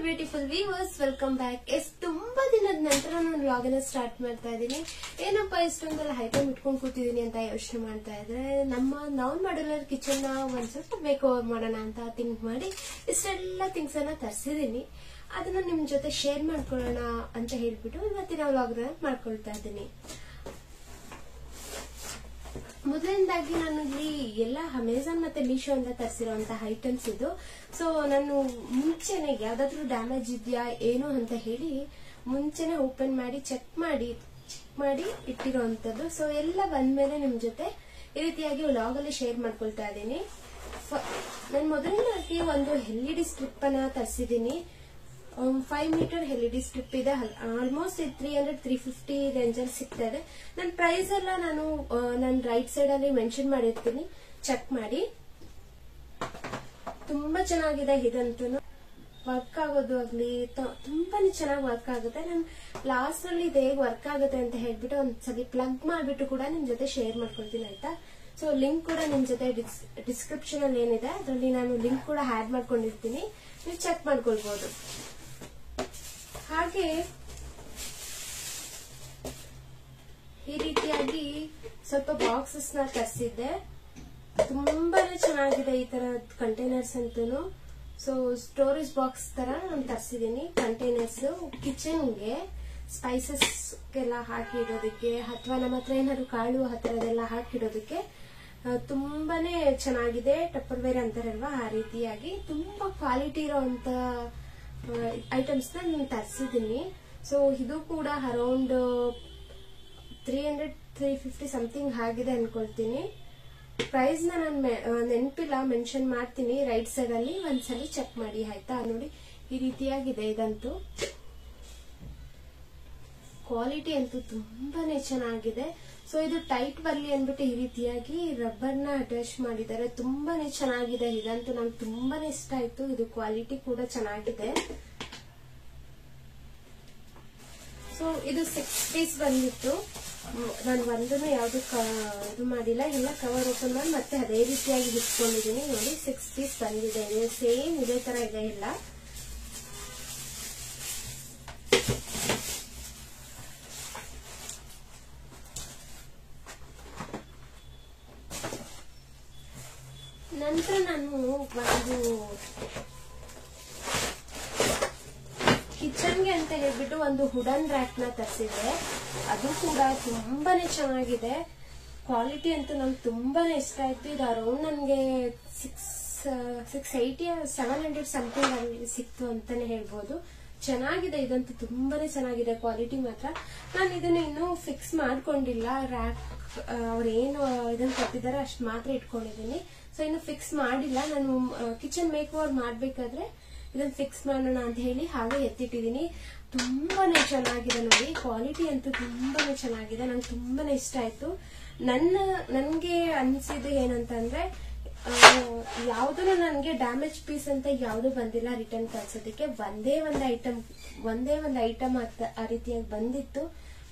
Beautiful viewers, welcome back. ತುಂಬಾ ದಿನದ ನಂತರ ನಾನು ವ್ಲಾಗ್ ಅನ್ನ ಸ್ಟಾರ್ಟ್ ಮಾಡ್ತಾ ಇದ್ದೀನಿ. ಏನಪ್ಪಾ ಇಷ್ಟೊಂದೆಲ್ಲ ಐಟಮ್ ಇಟ್ಕೊಂಡು ಕೂತಿದೀನಿ ಅಂತ ಯೋಚನೆ ಮಾಡ್ತಾ ಇದ್ರೆ, ನಾನ್ ಮಾಡ್ಯುಲರ್ ಕಿಚನ್ ನ ಒಂದ್ ಸ್ವಲ್ಪ ಮೇಕ್ ಓವರ್ ಮಾಡೋಣ ಅಂತ ಥಿಂಕ್ ಮಾಡಿ ಇಷ್ಟೆಲ್ಲ ಥಿಂಗ್ಸ್ ಅನ್ನ ತರಿಸಿದೀನಿ. ಅದನ್ನ ನಿಮ್ ಜೊತೆ ಶೇರ್ ಮಾಡ್ಕೊಳ್ಳೋಣ ಅಂತ ಹೇಳ್ಬಿಟ್ಟು ಇವತ್ತಿನ ವ್ಲಾಗ್ ಮಾಡ್ಕೊಳ್ತಾ ಇದ್ದೀನಿ. ಮೊದಲನೇದಾಗಿ ನಾನು ಇಲ್ಲಿ ಎಲ್ಲ ಅಮೆಜಾನ್ ಮತ್ತೆ ಮೀಶೋ ಅಂತ ತರಿಸಿರುವಂತಹ ಐಟಮ್ಸ್ ಇದು. ಸೊ ನಾನು ಮುಂಚೆನೆ ಯಾವ್ದಾದ್ರು ಡ್ಯಾಮೇಜ್ ಇದೆಯಾ ಏನು ಅಂತ ಹೇಳಿ ಮುಂಚೆನೆ ಓಪನ್ ಮಾಡಿ ಚೆಕ್ ಮಾಡಿ ಇಟ್ಟಿರುವಂತದ್ದು. ಸೊ ಎಲ್ಲ ಬಂದ್ಮೇಲೆ ನಿಮ್ ಜೊತೆ ಈ ರೀತಿಯಾಗಿ ವ್ಲಾಗ್ ಅಲ್ಲಿ ಶೇರ್ ಮಾಡ್ಕೊಳ್ತಾ ಇದ್ದೀನಿ. ನಾನು ಮೊದಲನೇದಾಗಿ ಒಂದು LED ಸ್ಟ್ರಿಪ್ ಅನ್ನ ತರಿಸಿದೀನಿ. 5 ಮೀಟರ್ LED ಸ್ಟ್ರಿಪ್ ಇದೆ. ಆಲ್ಮೋಸ್ಟ್ 300-350 ರೇಂಜ್ ಅಲ್ಲಿ ಸಿಗ್ತಾ ಇದೆ. ನನ್ನ ಪ್ರೈಸ್ ಎಲ್ಲ ನಾನು ನನ್ನ ರೈಟ್ ಸೈಡ್ ಅಲ್ಲಿ ಮೆನ್ಷನ್ ಮಾಡಿರ್ತೀನಿ, ಚೆಕ್ ಮಾಡಿ. ತುಂಬಾ ಚೆನ್ನಾಗಿದೆ. ಇದಂತೂ ವರ್ಕ್ ಆಗೋದು ಆಗ್ಲಿ ತುಂಬಾನೇ ಚೆನ್ನಾಗಿ ವರ್ಕ್ ಆಗುತ್ತೆ. ನಾನು ಲಾಸ್ಟ್ ಅಲ್ಲಿ ಇದು ಹೇಗೆ ವರ್ಕ್ ಆಗುತ್ತೆ ಅಂತ ಹೇಳ್ಬಿಟ್ಟು ಒಂದ್ಸಲಿ ಪ್ಲಗ್ ಮಾಡ್ಬಿಟ್ಟು ಕೂಡ ನಿಮ್ ಜೊತೆ ಶೇರ್ ಮಾಡ್ಕೊಳ್ತೀನಿ, ಆಯ್ತಾ? ಸೊ ಲಿಂಕ್ ಕೂಡ ನಿಮ್ ಜೊತೆ ಡಿಸ್ಕ್ರಿಪ್ಷನ್ ಅಲ್ಲಿ ಏನಿದೆ ಅದರಲ್ಲಿ ನಾನು ಲಿಂಕ್ ಕೂಡ ಆಡ್ ಮಾಡ್ಕೊಂಡಿರ್ತೀನಿ, ನೀವು ಚೆಕ್ ಮಾಡ್ಕೊಳ್ಬಹುದು. ಹಾಗೆ ಈ ರೀತಿಯಾಗಿ ಸ್ವಲ್ಪ ಬಾಕ್ಸಸ್ ನ ತರಿಸಿದ್ದೆ. ತುಂಬಾನೇ ಚೆನ್ನಾಗಿದೆ ಈ ತರ ಕಂಟೈನರ್ಸ್ ಅಂತೂ. ಸೊ ಸ್ಟೋರೇಜ್ ಬಾಕ್ಸ್ ತರ ನಾನು ತರಿಸಿದೀನಿ. ಕಂಟೈನರ್ಸ್ ಕಿಚನ್ಗೆ ಸ್ಪೈಸಸ್ ಎಲ್ಲ ಹಾಕಿ ಇಡೋದಕ್ಕೆ ಅಥವಾ ನಮ್ಮ ಹತ್ರ ಏನಾದ್ರು ಕಾಳು ಆ ತರದೆಲ್ಲ ಹಾಕಿಡೋದಕ್ಕೆ ತುಂಬಾನೇ ಚೆನ್ನಾಗಿದೆ. ಟಪ್ಪರ್ ವೇರ್ ಅಂತಾರಲ್ವಾ, ಆ ರೀತಿಯಾಗಿ ತುಂಬಾ ಕ್ವಾಲಿಟಿ ಇರೋಂತ ಐಟಮ್ಸ್ ನ ನಾನು ತರಿಸಿದೀನಿ. ಸೊ ಇದು ಕೂಡ ಅರೌಂಡ್ 300-350 ಸಮಥಿಂಗ್ ಆಗಿದೆ ಅನ್ಕೊಳ್ತೀನಿ. ಪ್ರೈಸ್ ನ ನಾನು ನೆನಪಿಲ್ಲ, ಮೆನ್ಷನ್ ಮಾಡ್ತೀನಿ ರೈಟ್ ಸೈಡ್ ಅಲ್ಲಿ, ಒಂದ್ಸಲಿ ಚೆಕ್ ಮಾಡಿ, ಆಯ್ತಾ? ನೋಡಿ ಈ ರೀತಿಯಾಗಿದೆ. ಇದಂತೂ ಕ್ವಾಲಿಟಿ ಅಂತೂ ತುಂಬಾನೇ ಚೆನ್ನಾಗಿದೆ. ಸೊ ಇದು ಟೈಟ್ ಬರ್ಲಿ ಅಂದ್ಬಿಟ್ಟು ಈ ರೀತಿಯಾಗಿ ರಬ್ಬರ್ ನ ಅಟ್ಯಾಚ್ ಮಾಡಿದ್ದಾರೆ. ತುಂಬಾನೇ ಚೆನ್ನಾಗಿದೆ. ಇದಂತೂ ನಂಗೆ ತುಂಬಾನೇ ಇಷ್ಟ ಆಯ್ತು. ಇದು ಕ್ವಾಲಿಟಿ ಕೂಡ ಚೆನ್ನಾಗಿದೆ. ಸೊ ಇದು 6 ಪೀಸ್ ಬಂದಿತ್ತು. ನಾನು ಒಂದನ್ನು ಯಾವ್ದು ಇದು ಮಾಡಿಲ್ಲ, ಎಲ್ಲ ಕವರ್ ಓಪನ್ ಮಾಡಿ ಮತ್ತೆ ಅದೇ ರೀತಿಯಾಗಿ ಇಟ್ಕೊಂಡಿದ್ದೀನಿ. ನೋಡಿ 6 ಪೀಸ್ ಬಂದಿದೆ. ಸೇಮ್ ಇದೇ ತರ ಇದೆ ಎಲ್ಲ. ನಂತರ ನಾನು ಒಂದು ಕಿಚನ್ಗೆ ಅಂತ ಹೇಳ್ಬಿಟ್ಟು ಒಂದು ವುಡನ್ ರ್ಯಾಕ್ ನ ತರಿಸಿದೆ. ಅದು ಕೂಡ ತುಂಬಾನೇ ಚೆನ್ನಾಗಿದೆ. ಕ್ವಾಲಿಟಿ ಅಂತೂ ನಂಗೆ ತುಂಬಾನೇ ಇಷ್ಟ ಆಯ್ತು. ಇದು ಅರೌಂಡ್ ನನಗೆ 680-700 ಸಮಥಿಂಗ್ ಅಲ್ಲಿ ಸಿಕ್ತು ಅಂತಾನೆ ಹೇಳ್ಬೋದು. ಚೆನ್ನಾಗಿದೆ. ಇದಂತೂ ತುಂಬಾನೇ ಚೆನ್ನಾಗಿದೆ ಕ್ವಾಲಿಟಿ ಮಾತ್ರ. ನಾನು ಇದನ್ನ ಇನ್ನೂ ಫಿಕ್ಸ್ ಮಾಡ್ಕೊಂಡಿಲ್ಲ. ರ್ಯಾಕ್ ಅವ್ರೇನು ಇದನ್ನ ಕೊಟ್ಟಿದ್ದಾರೆ ಅಷ್ಟು ಮಾತ್ರ ಇಟ್ಕೊಂಡಿದ್ದೀನಿ. ಸೊ ಇನ್ನು ಫಿಕ್ಸ್ ಮಾಡಿಲ್ಲ. ನಾನು ಕಿಚನ್ ಮೇಕ್ ಓವರ್ ಮಾಡ್ಬೇಕಾದ್ರೆ ಇದನ್ನ ಫಿಕ್ಸ್ ಮಾಡೋಣ ಅಂತ ಹೇಳಿ ಹಾಗೆ ಎತ್ತಿಟ್ಟಿದ್ದೀನಿ. ತುಂಬಾನೇ ಚೆನ್ನಾಗಿದೆ ನೋಡಿ. ಕ್ವಾಲಿಟಿ ಅಂತೂ ತುಂಬಾನೇ ಚೆನ್ನಾಗಿದೆ. ನಂಗೆ ತುಂಬಾನೇ ಇಷ್ಟ ಆಯ್ತು. ನನ್ಗೆ ಅನ್ಸಿದ್ದು ಏನಂತಂದ್ರೆ, ಯಾವ್ದು ನನ್ಗೆ ಡ್ಯಾಮೇಜ್ ಪೀಸ್ ಅಂತ ಯಾವ್ದು ಬಂದಿಲ್ಲ ರಿಟರ್ನ್ ಕಳ್ಸೋದಕ್ಕೆ. ಒಂದೇ ಒಂದು ಐಟಮ್ ಆ ರೀತಿಯಾಗಿ ಬಂದಿತ್ತು,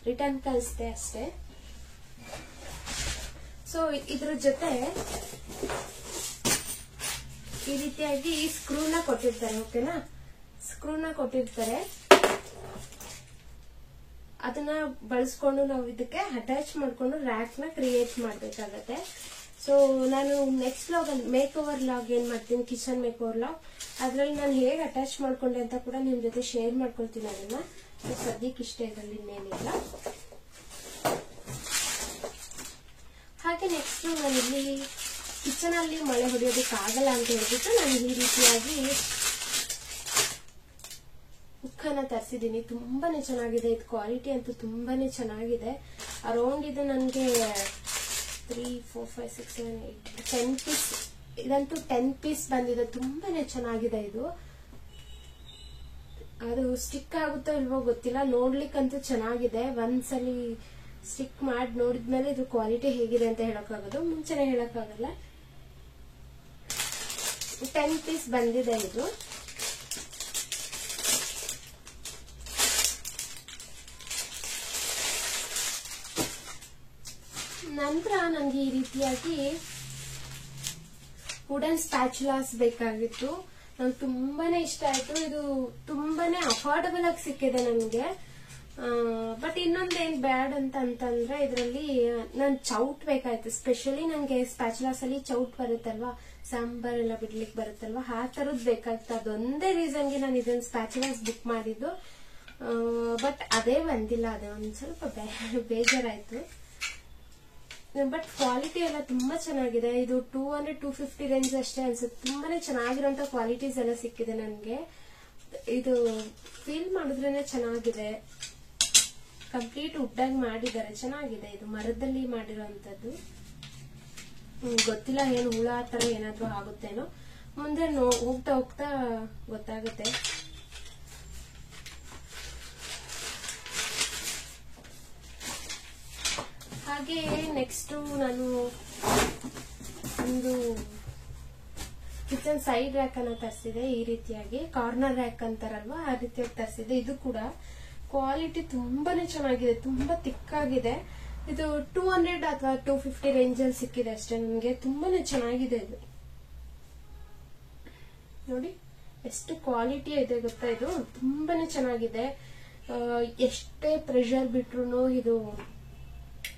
ರಿಟರ್ನ್ ಕಳಿಸ್ದೆ ಅಷ್ಟೇ. ಸೊ ಇದ್ರ ಜೊತೆ ಈ ರೀತಿಯಾಗಿ ಸ್ಕ್ರೂನ ಕೊಟ್ಟಿರ್ತಾರೆ, ಓಕೆನಾ? ಸ್ಕ್ರೂನ ಕೊಟ್ಟಿರ್ತಾರೆ. ಅದನ್ನ ಬಳಸ್ಕೊಂಡು ನಾವು ಇದಕ್ಕೆ ಅಟ್ಯಾಚ್ ಮಾಡ್ಕೊಂಡು ರ್ಯಾಕ್ ನ ಕ್ರಿಯೇಟ್ ಮಾಡ್ಬೇಕಾಗತ್ತೆ. ಸೊ ನಾನು next log make over log ಏನ್ ಮಾಡ್ತೀನಿ, ಕಿಚನ್ ಮೇಕ್ ಓವರ್ ಲಾಗ್, ಅದ್ರಲ್ಲಿ ನಾನು ಹೇಗೆ ಅಟ್ಯಾಚ್ ಮಾಡ್ಕೊಂಡೆ ಅಂತ ಕೂಡ ನಿಮ್ ಜೊತೆ ಶೇರ್ ಮಾಡ್ಕೊಳ್ತೀನಿ ಅದನ್ನ. ಸದ್ಯಕ್ಕೆ ಇಷ್ಟ ಇದರಲ್ಲಿ ಇನ್ನೇನಿಲ್ಲ. ಹಾಗೆ ನೆಕ್ಸ್ಟ್ ನಾನು ಇಲ್ಲಿ ಕಿಚನ್ ಅಲ್ಲಿ ಮಳೆ ಹೊಡೆಯೋದಕ್ಕೆ ಆಗಲ್ಲ ಅಂತ ಹೇಳ್ಬಿಟ್ಟು ನಾನು ಈ ರೀತಿಯಾಗಿ ಹುಕ್ಕನ್ನ ತರಿಸಿದೀನಿ. ತುಂಬಾನೇ ಚೆನ್ನಾಗಿದೆ. ಇದು ಕ್ವಾಲಿಟಿ ಅಂತೂ ತುಂಬಾನೇ ಚೆನ್ನಾಗಿದೆ. ಅರೌಂಡ್ ಇದು ನನಗೆ 3, 4, 5, 6, 7, 8, 10 ಪೀಸ್. ಇದಂತೂ 10 ಪೀಸ್ ಬಂದಿದೆ. ತುಂಬಾನೇ ಚೆನ್ನಾಗಿದೆ ಇದು. ಅದು ಸ್ಟಿಕ್ ಆಗುತ್ತೋ ಇಲ್ವೋ ಗೊತ್ತಿಲ್ಲ, ನೋಡ್ಲಿಕ್ಕಂತೂ ಚೆನ್ನಾಗಿದೆ. ಒಂದ್ಸಲಿ ಸ್ಟಿಕ್ ಮಾಡಿ ನೋಡಿದ್ಮೇಲೆ ಇದು ಕ್ವಾಲಿಟಿ ಹೇಗಿದೆ ಅಂತ ಹೇಳಕ್ಕಾಗೋದು, ಮುಂಚೆನೆ ಹೇಳಕ್ಕಾಗಲ್ಲ. 10 ಪೀಸ್ ಬಂದಿದೆ ಇದು. ನಂತರ ನನಗೆ ಈ ರೀತಿಯಾಗಿ ವುಡನ್ ಸ್ಪ್ಯಾಚುಲಾಸ್ ಬೇಕಾಗಿತ್ತು. ನಂಗೆ ತುಂಬಾನೇ ಇಷ್ಟ ಆಯ್ತು. ಇದು ತುಂಬಾನೇ ಅಫೋರ್ಡಬಲ್ ಆಗಿ ಸಿಕ್ಕಿದೆ ನನ್ಗೆ. ಬಟ್ ಇನ್ನೊಂದೇನ್ ಬ್ಯಾಡ್ ಅಂತಂದ್ರೆ ಇದರಲ್ಲಿ ನನ್ ಚೌಟ್ ಬೇಕಾಯ್ತು. ಸ್ಪೆಷಲಿ ನಂಗೆ ಸ್ಪ್ಯಾಚುಲಾಸ್ ಅಲ್ಲಿ ಚೌಟ್ ಬರುತ್ತಲ್ವಾ, ಸಾಂಬಾರ್ ಎಲ್ಲ ಬಿಡ್ಲಿಕ್ಕೆ ಬರುತ್ತಲ್ವಾ, ಆ ತರದ್ ಬೇಕಾಯ್ತು. ಅದೊಂದೇ ರೀಸನ್ಗೆ ನಾನು ಇದನ್ನ ಸ್ಪ್ಯಾಚುಲಾಸ್ ಬುಕ್ ಮಾಡಿದ್ದು. ಬಟ್ ಅದೇ ಬಂದಿಲ್ಲ, ಅದೇ ಒಂದ್ ಸ್ವಲ್ಪ ಬೇಜಾರಾಯ್ತು. ಬಟ್ ಕ್ವಾಲಿಟಿ ಎಲ್ಲ ತುಂಬಾ ಚೆನ್ನಾಗಿದೆ. ಇದು 200-250 ರೇಂಜ್ ಅಷ್ಟೇ ಅನ್ಸುತ್ತೆ. ತುಂಬಾನೇ ಚೆನ್ನಾಗಿರೋಂತ ಕ್ವಾಲಿಟೀಸ್ ಎಲ್ಲ ಸಿಕ್ಕಿದೆ ನನ್ಗೆ. ಇದು ಫೀಲ್ ಮಾಡಿದ್ರೇನೆ ಚೆನ್ನಾಗಿದೆ. ಕಂಪ್ಲೀಟ್ ವುಡ್ ಆಗಿ ಮಾಡಿದ್ದಾರೆ, ಚೆನ್ನಾಗಿದೆ. ಇದು ಮರದಲ್ಲಿ ಮಾಡಿರೋಂಥದ್ದು. ಗೊತ್ತಿಲ್ಲ ಏನು ಹುಳ ತರ ಏನಾದ್ರೂ ಆಗುತ್ತೇನೋ, ಮುಂದೆ ಹೋಗ್ತಾ ಹೋಗ್ತಾ ಗೊತ್ತಾಗುತ್ತೆ. ಹಾಗೆ ನೆಕ್ಸ್ಟ್ ನಾನು ಒಂದು ಕಿಚನ್ ಸೈಡ್ ರ್ಯಾಕ್ ಅನ್ನ ತರಿಸಿದೆ. ಈ ರೀತಿಯಾಗಿ ಕಾರ್ನರ್ ರ್ಯಾಕ್ ಅಂತಾರಲ್ವಾ, ಆ ರೀತಿಯಾಗಿ ತರಿಸಿದೆ. ಇದು ಕೂಡ ಕ್ವಾಲಿಟಿ ತುಂಬಾನೇ ಚೆನ್ನಾಗಿದೆ, ತುಂಬಾ ತಿಕ್ಕಾಗಿದೆ. ಇದು 200 ಅಥವಾ 250 ರೇಂಜ್ ಅಲ್ಲಿ ಸಿಕ್ಕಿದೆ ಅಷ್ಟೇ ನನಗೆ. ತುಂಬಾನೇ ಚೆನ್ನಾಗಿದೆ ಇದು. ನೋಡಿ ಎಷ್ಟು ಕ್ವಾಲಿಟಿ ಇದೆ ಗೊತ್ತಾ, ಇದು ತುಂಬಾನೇ ಚೆನ್ನಾಗಿದೆ. ಎಷ್ಟೇ ಪ್ರೆಷರ್ ಬಿಟ್ರು ಇದು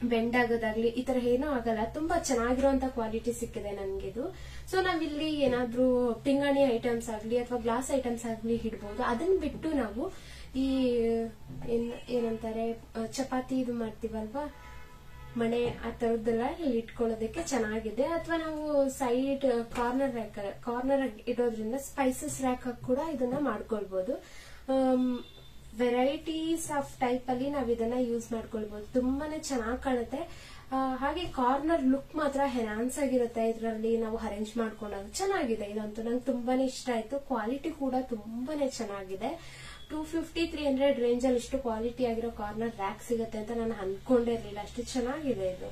ಬೆಂಡ್ ಆಗೋದಾಗ್ಲಿ ಈ ತರ ಏನೂ ಆಗಲ್ಲ. ತುಂಬಾ ಚೆನ್ನಾಗಿರುವಂತ ಕ್ವಾಲಿಟಿ ಸಿಕ್ಕಿದೆ ನನ್ಗಿದು. ಸೊ ನಾವಿಲ್ಲಿ ಏನಾದ್ರೂ ಪಿಂಗಾಣಿ ಐಟಮ್ಸ್ ಆಗ್ಲಿ ಅಥವಾ ಗ್ಲಾಸ್ ಐಟಮ್ಸ್ ಆಗ್ಲಿ ಇಡ್ಬೋದು. ಅದನ್ನ ಬಿಟ್ಟು ನಾವು ಈ ಏನಂತಾರೆ ಚಪಾತಿ ಇದು ಮಾಡ್ತೀವಲ್ವಾ, ಮಣೆ ಆ ತರದ್ದೆಲ್ಲ ಇಲ್ಲಿ ಇಟ್ಕೊಳ್ಳೋದಕ್ಕೆ ಚೆನ್ನಾಗಿದೆ. ಅಥವಾ ನಾವು ಸೈಡ್ ಕಾರ್ನರ್ ಇಡೋದ್ರಿಂದ ಸ್ಪೈಸಸ್ ರ್ಯಾಕ್ ಕೂಡ ಇದನ್ನ ಮಾಡ್ಕೊಳ್ಬಹುದು. ವೆರೈಟೀಸ್ ಆಫ್ ಟೈಪ್ ಅಲ್ಲಿ ನಾವ್ ಇದನ್ನ ಯೂಸ್ ಮಾಡ್ಕೊಳ್ಬಹುದು. ತುಂಬಾನೇ ಚೆನ್ನಾಗಿ ಕಾಣುತ್ತೆ. ಹಾಗೆ ಕಾರ್ನರ್ ಲುಕ್ ಮಾತ್ರ ಹೆನಾನ್ಸ್ ಆಗಿರುತ್ತೆ. ಇದರಲ್ಲಿ ನಾವು ಅರೇಂಜ್ ಮಾಡ್ಕೊಂಡಾಗ ಚೆನ್ನಾಗಿದೆ. ಇದಂತೂ ನಂಗೆ ತುಂಬಾನೇ ಇಷ್ಟ ಆಯ್ತು. ಕ್ವಾಲಿಟಿ ಕೂಡ ತುಂಬಾನೇ ಚೆನ್ನಾಗಿದೆ. 250-300 ರೇಂಜ್ ಅಲ್ಲಿ ಇಷ್ಟು ಕ್ವಾಲಿಟಿ ಆಗಿರೋ ಕಾರ್ನರ್ ರ್ಯಾಕ್ ಸಿಗುತ್ತೆ ಅಂತ ನಾನು ಅನ್ಕೊಂಡೇ ಇರ್ಲಿಲ್ಲ. ಅಷ್ಟು ಚೆನ್ನಾಗಿದೆ ಇದು.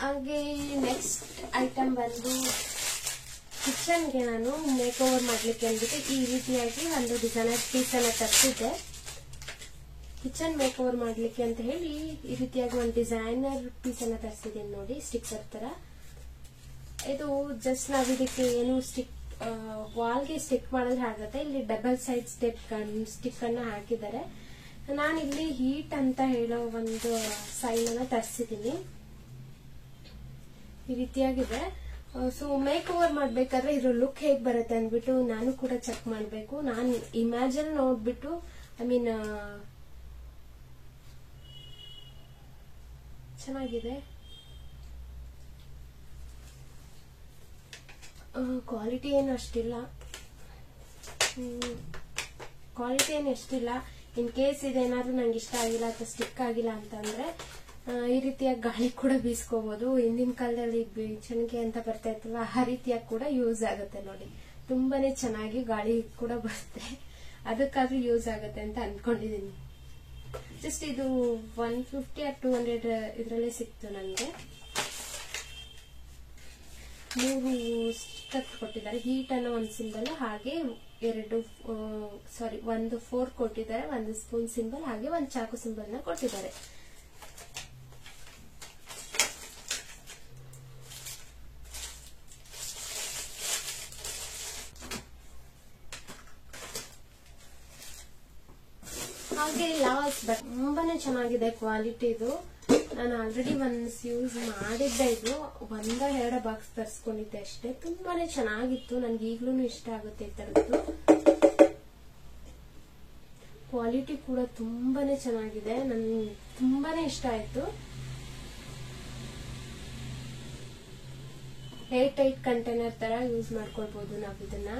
ಹಾಗೆ ನೆಕ್ಸ್ಟ್ ಐಟಮ್ ಬಂದು ಕಿಚನ್ಗೆ ನಾನು ಮೇಕ್ ಓವರ್ ಮಾಡ್ಲಿಕ್ಕೆ ಅಂದ್ಬಿಟ್ಟು ಈ ರೀತಿಯಾಗಿ ಒಂದು ಡಿಸೈನರ್ ಪೀಸ್ ಅನ್ನ ತರಿಸಿದ್ದೆ. ಕಿಚನ್ ಮೇಕ್ ಓವರ್ ಮಾಡ್ಲಿಕ್ಕೆ ಅಂತ ಹೇಳಿ ಈ ರೀತಿಯಾಗಿ ಒಂದು ಡಿಸೈನರ್ ಪೀಸ್ ಅನ್ನ ತರಿಸಿದ್ದೀನಿ ನೋಡಿ, ಸ್ಟಿಕ್ಕರ್ ತರ. ಇದು ಜಸ್ಟ್ ನಾವ್ ಇದಕ್ಕೆ ಏನು ವಾಲ್ಗೆ ಸ್ಟಿಕ್ ಮಾಡಿದ್ರೆ ಆಗುತ್ತೆ. ಇಲ್ಲಿ ಡಬಲ್ ಸೈಡ್ ಸ್ಟಿಕ್ ಅನ್ನ ಹಾಕಿದ್ದಾರೆ. ನಾನಿಲ್ಲಿ ಹೀಟ್ ಅಂತ ಹೇಳೋ ಒಂದು ಸೈನ್ ಅನ್ನ ತರಿಸಿದ್ದೀನಿ. ಈ ರೀತಿಯಾಗಿದೆ. ಸೊ ಮೇಕ್ ಓವರ್ ಮಾಡ್ಬೇಕಾದ್ರೆ ಇದ್ರ ಲುಕ್ ಹೇಗ್ ಬರುತ್ತೆ ಅಂದ್ಬಿಟ್ಟು ನಾನು ಕೂಡ ಚೆಕ್ ಮಾಡ್ಬೇಕು. ನಾನು ಇಮ್ಯಾಜಿನ್ ನೋಡ್ಬಿಟ್ಟು ಚೆನ್ನಾಗಿದೆ. ಕ್ವಾಲಿಟಿ ಏನು ಅಷ್ಟಿಲ್ಲ. ಇನ್ ಕೇಸ್ ಇದೇನಾದ್ರೂ ನಂಗೆ ಇಷ್ಟ ಆಗಿಲ್ಲ ಅಥವಾ ಸ್ಟಿಕ್ ಆಗಿಲ್ಲ ಅಂತಂದ್ರೆ ಈ ರೀತಿಯಾಗಿ ಗಾಳಿ ಕೂಡ ಬೀಸ್ಕೋಬಹುದು. ಹಿಂದಿನ ಕಾಲದಲ್ಲಿ ಬೀಚಣಿಗೆ ಅಂತ ಬರ್ತಾ ಇತ್ತಲ್ಲ, ಆ ರೀತಿಯಾಗಿ ಕೂಡ ಯೂಸ್ ಆಗುತ್ತೆ ನೋಡಿ. ತುಂಬಾನೇ ಚೆನ್ನಾಗಿ ಗಾಳಿ ಕೂಡ ಬರುತ್ತೆ. ಅದಕ್ಕಾದ್ರೂ ಯೂಸ್ ಆಗುತ್ತೆ ಅಂತ ಅನ್ಕೊಂಡಿದೀನಿ. ಜಸ್ಟ್ ಇದು 150 or 200 ಇದ್ರಲ್ಲೇ ಸಿಕ್ತು ನನಗೆ. 3 ಸ್ಟೆಪ್ ಕೊಟ್ಟಿದ್ದಾರೆ. ಹೀಟ್ ಅನ್ನೋ ಒಂದು ಸಿಂಬಲ್, ಹಾಗೆ ಒಂದು ಫೋರ್ಕ್ ಕೊಟ್ಟಿದ್ದಾರೆ, ಒಂದು ಸ್ಪೂನ್ ಸಿಂಬಲ್, ಹಾಗೆ ಒಂದು ಚಾಕು ಸಿಂಬಲ್ ನ ಕೊಟ್ಟಿದ್ದಾರೆ. ಹಾಗೆ ಲಾಸ್ಟ್ ಬಟ್ ತುಂಬಾನೇ ಚೆನ್ನಾಗಿದೆ ಕ್ವಾಲಿಟಿ ಇದು. ನಾನು ಆಲ್ರೆಡಿ ಒನ್ಸ್ ಯೂಸ್ ಮಾಡಿದ್ದೆ. ಇದು 1-2 ಬಾಕ್ಸ್ ತರಿಸ್ಕೊಂಡಿದ್ದೆ ಅಷ್ಟೇ. ತುಂಬಾನೇ ಚೆನ್ನಾಗಿತ್ತು. ನನ್ಗೆ ಈಗ್ಲೂ ಇಷ್ಟ ಆಗುತ್ತೆ ಈ ತರದ್ದು. ಕ್ವಾಲಿಟಿ ಕೂಡ ತುಂಬಾನೇ ಚೆನ್ನಾಗಿದೆ. ನನ್ಗೆ ತುಂಬಾನೇ ಇಷ್ಟ ಆಯ್ತು. ಏರ್ ಟೈಟ್ ಕಂಟೈನರ್ ತರ ಯೂಸ್ ಮಾಡ್ಕೊಳ್ಬಹುದು ನಾವ್ ಇದನ್ನ.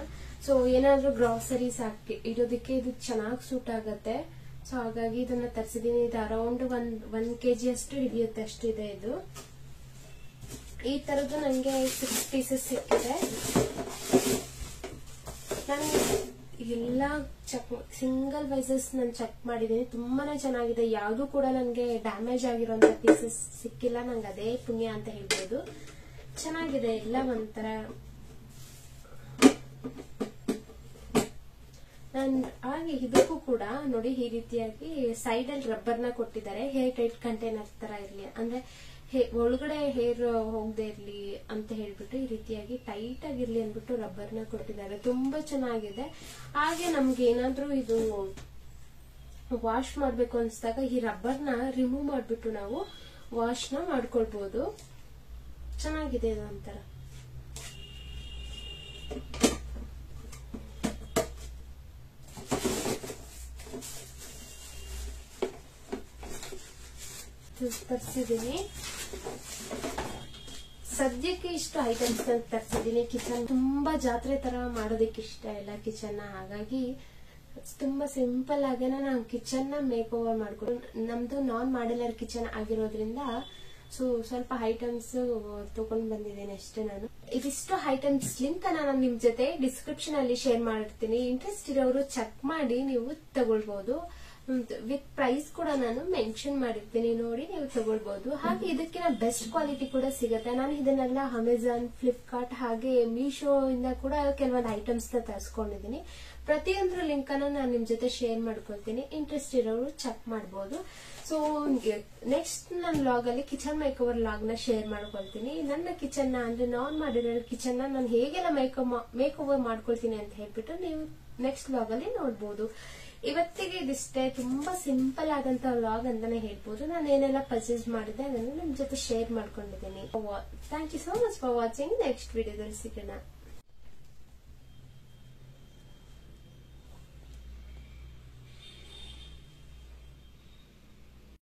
ಸೊ ಏನಾದ್ರೂ ಗ್ರಾಸರೀಸ್ ಹಾಕಿ ಇಡೋದಕ್ಕೆ ಇದು ಚೆನ್ನಾಗಿ ಸೂಟ್ ಆಗತ್ತೆ. ಸೊ ಹಾಗಾಗಿ ಇದನ್ನ ತರಿಸಿದೀನಿ. ಇದು ಅರೌಂಡ್ 1 kg ಅಷ್ಟು ಹಿಡಿಯುತ್ತೆ ಅಷ್ಟಿದೆ ಇದು. ಈ ತರದ್ದು ನಂಗೆ 6 ಪೀಸಸ್ ಸಿಕ್ಕಿದೆ. ನಾನು ಎಲ್ಲ ಸಿಂಗಲ್ ವೈಸಸ್ ನಾನು ಚೆಕ್ ಮಾಡಿದೀನಿ. ತುಂಬಾನೇ ಚೆನ್ನಾಗಿದೆ. ಯಾವ್ದು ಕೂಡ ನನ್ಗೆ ಡ್ಯಾಮೇಜ್ ಆಗಿರೋಂತ ಪೀಸಸ್ ಸಿಕ್ಕಿಲ್ಲ. ನಂಗೆ ಅದೇ ಪುಣ್ಯ ಅಂತ ಹೇಳ್ಬೋದು. ಚೆನ್ನಾಗಿದೆ ಎಲ್ಲ ಒಂಥರ. ಹಾಗೆ ಇದಕ್ಕೂ ಕೂಡ ನೋಡಿ ಈ ರೀತಿಯಾಗಿ ಸೈಡ್ ಅಲ್ಲಿ ರಬ್ಬರ್ ನ ಕೊಟ್ಟಿದ್ದಾರೆ, ಹೇರ್ ಟೈಟ್ ಕಂಟೈನರ್ ತರ ಇರ್ಲಿ, ಅಂದ್ರೆ ಒಳಗಡೆ ಹೇರ್ ಹೋಗದೆ ಇರ್ಲಿ ಅಂತ ಹೇಳ್ಬಿಟ್ಟು ಈ ರೀತಿಯಾಗಿ ಟೈಟ್ ಆಗಿರ್ಲಿ ಅಂದ್ಬಿಟ್ಟು ರಬ್ಬರ್ ನ ಕೊಟ್ಟಿದ್ದಾರೆ. ತುಂಬಾ ಚೆನ್ನಾಗಿದೆ. ಹಾಗೆ ನಮ್ಗೆ ಏನಾದ್ರೂ ಇದು ವಾಶ್ ಮಾಡ್ಬೇಕು ಅನ್ಸ್ದಾಗ ಈ ರಬ್ಬರ್ ನ ರಿಮೂವ್ ಮಾಡ್ಬಿಟ್ಟು ನಾವು ವಾಶ್ ನ ಮಾಡ್ಕೊಳ್ಬಹುದು. ಚೆನ್ನಾಗಿದೆ ಇದು ಒಂಥರ. ತರಿಸಿದೀನಿ ಸದ್ಯಕ್ಕೆ ಇಷ್ಟು ಐಟಮ್ಸ್ ತರಿಸಿದೀನಿ. ಕಿಚನ್ ತುಂಬಾ ಜಾತ್ರೆ ತರ ಮಾಡೋದಕ್ಕೆ ಇಷ್ಟ ಇಲ್ಲ ಕಿಚನ್, ಹಾಗಾಗಿ ತುಂಬಾ ಸಿಂಪಲ್ ಆಗೇನೆ ನಾನು ಕಿಚನ್ ನ ಮೇಕ್ ಓವರ್ ಮಾಡ್ಕೊಂಡು, ನಮ್ದು ನಾನ್ ಮಾಡ್ಯುಲರ್ ಕಿಚನ್ ಆಗಿರೋದ್ರಿಂದ ಸ್ವಲ್ಪ ಐಟಮ್ಸ್ ತಗೊಂಡ್ ಬಂದಿದ್ದೇನೆ ಅಷ್ಟೇ. ನಾನು ಇದಿಷ್ಟು ಐಟಮ್ಸ್ ಲಿಂಕ್ ನಾನು ನಿಮ್ ಜೊತೆ ಡಿಸ್ಕ್ರಿಪ್ಷನ್ ಅಲ್ಲಿ ಶೇರ್ ಮಾಡಿರ್ತೀನಿ. ಇಂಟ್ರೆಸ್ಟ್ ಇರೋರು ಚೆಕ್ ಮಾಡಿ ನೀವು ತಗೊಳ್ಬಹುದು. ವಿತ್ ಪ್ರೈಸ್ ಕೂಡ ನಾನು ಮೆನ್ಷನ್ ಮಾಡಿರ್ತೀನಿ, ನೋಡಿ ನೀವು ತಗೊಳ್ಬಹುದು. ಹಾಗೆ ಇದಕ್ಕಿನ ಬೆಸ್ಟ್ ಕ್ವಾಲಿಟಿ ಕೂಡ ಸಿಗುತ್ತೆ. ನಾನು ಇದನ್ನೆಲ್ಲ ಅಮೆಜಾನ್, ಫ್ಲಿಪ್ಕಾರ್ಟ್ ಹಾಗೆ ಮೀಶೋ ಇಂದ ಕೂಡ ಕೆಲವೊಂದು ಐಟಮ್ಸ್ ನ ತರಿಸ್ಕೊಂಡಿದ್ದೀನಿ. ಪ್ರತಿಯೊಂದ್ರ ಲಿಂಕ್ ಅನ್ನ ನಾನು ನಿಮ್ ಜೊತೆ ಶೇರ್ ಮಾಡ್ಕೊಳ್ತೀನಿ. ಇಂಟ್ರೆಸ್ಟ್ ಇರೋರು ಚೆಕ್ ಮಾಡಬಹುದು. ಸೊ ನೆಕ್ಸ್ಟ್ ನನ್ನ ವ್ಲಾಗ್ ಅಲ್ಲಿ ಕಿಚನ್ ಮೇಕ್ ಓವರ್ ವ್ಲಾಗ್ ನ ಶೇರ್ ಮಾಡ್ಕೊಳ್ತೀನಿ. ನನ್ನ ಕಿಚನ್ ನ ಅಂದ್ರೆ ನಾನ್ ಮಾಡಿರೋ ಕಿಚನ್ ನ ನಾನು ಹೇಗೆಲ್ಲ ಮೇಕ್ ಓವರ್ ಮಾಡ್ಕೊಳ್ತೀನಿ ಅಂತ ಹೇಳ್ಬಿಟ್ಟು ನೀವು ನೆಕ್ಸ್ಟ್ ವ್ಲಾಗ್ ಅಲ್ಲಿ ನೋಡ್ಬೋದು. ಇವತ್ತಿಗೆ ಇದಿಷ್ಟೇ, ತುಂಬಾ ಸಿಂಪಲ್ ಆದಂತ ವ್ಲಾಗ್ ಅಂತಾನೆ ಹೇಳ್ಬೋದು. ನಾನು ಏನೆಲ್ಲ ಪರ್ಚೇಸ್ ಮಾಡಿದೆ ಅದನ್ನು ನಿಮ್ ಜೊತೆ ಶೇರ್ ಮಾಡ್ಕೊಂಡಿದ್ದೀನಿ. Thank you so much for watching. Next ವಿಡಿಯೋದಲ್ಲಿ ಸಿಗೋಣ.